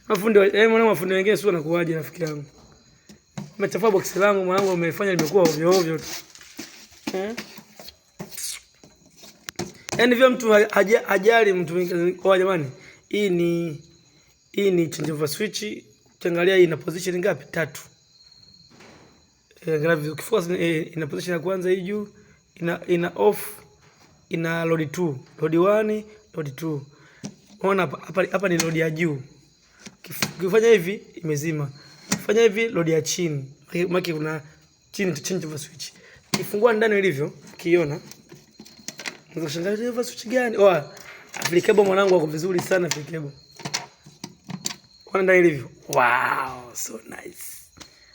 Mafundi wengine sio nakuaje rafiki yangu. Umechafua box langu mwanangu, umefanya limekuwa ovyo ovyo tu. Yaani vile mtu hajali mtu kwa jamani. Hii ni changeover switch. Ukiangalia ina position ngapi? 3. Angalia ukiforce ina position ya kwanza hii juu, ina off, ina load 2, load 1, load 2. Unaona hapa ni load ya juu. Ukifanya hivi imezima. Fanya hivi load ya chini. Maki kuna chini to change over switch. Kifungua ndani ilivyo, ukiona. Unaweza kushangaa change over switch gani? Applicable mwanangu wako vizuri sana applicable. Kwa ndani ilivyo. Wow, so nice.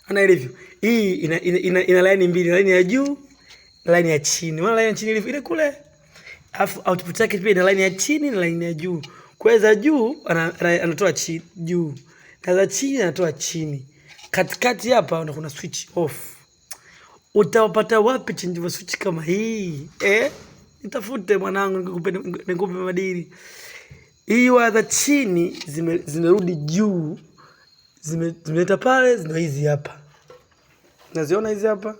Ana ilivyo. Hii ina line mbili, line ya juu, line ya chini. Unaona line ya chini ilivyo ile kule. Alafu output yake pia ina line ya chini na line ya juu. Kwa za juu anatoa chini juu. Na za chini anatoa chini. Katikati hapa kuna switch off. Utapata wapi change switch kama hii? Nitafute mwanangu nikupe madili. Hii za chini zimerudi juu. Zimeleta pale ndio hizi hapa. Unaziona hizi hapa?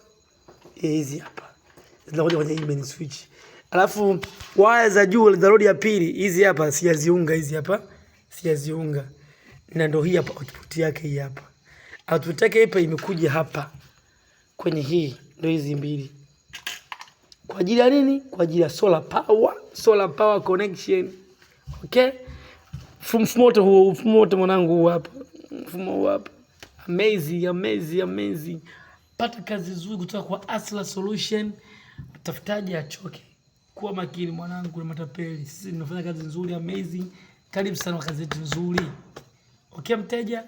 Hizi hapa. Zinakuja kwenye hii main switch. Alafu waya za juu za load ya pili hizi hapa sijaziunga hizi hapa. Sijaziunga. Na ndio hii hapa output yake hii hapa. Output yake hapa imekuja hapa. Kwenye hii ndio hizi mbili. Kwa ajili ya nini? Kwa ajili ya solar power connection. Okay? Mfumo wote mwanangu huu hapa. Mfumo huu hapa. Amazing. Pata kazi nzuri kutoka kwa Asla Solution. Mtafutaji achoke. Kuwa makini mwanangu na matapeli. Sisi tunafanya kazi nzuri amazing. Karibu sana kwa kazi yetu nzuri. Okay mteja?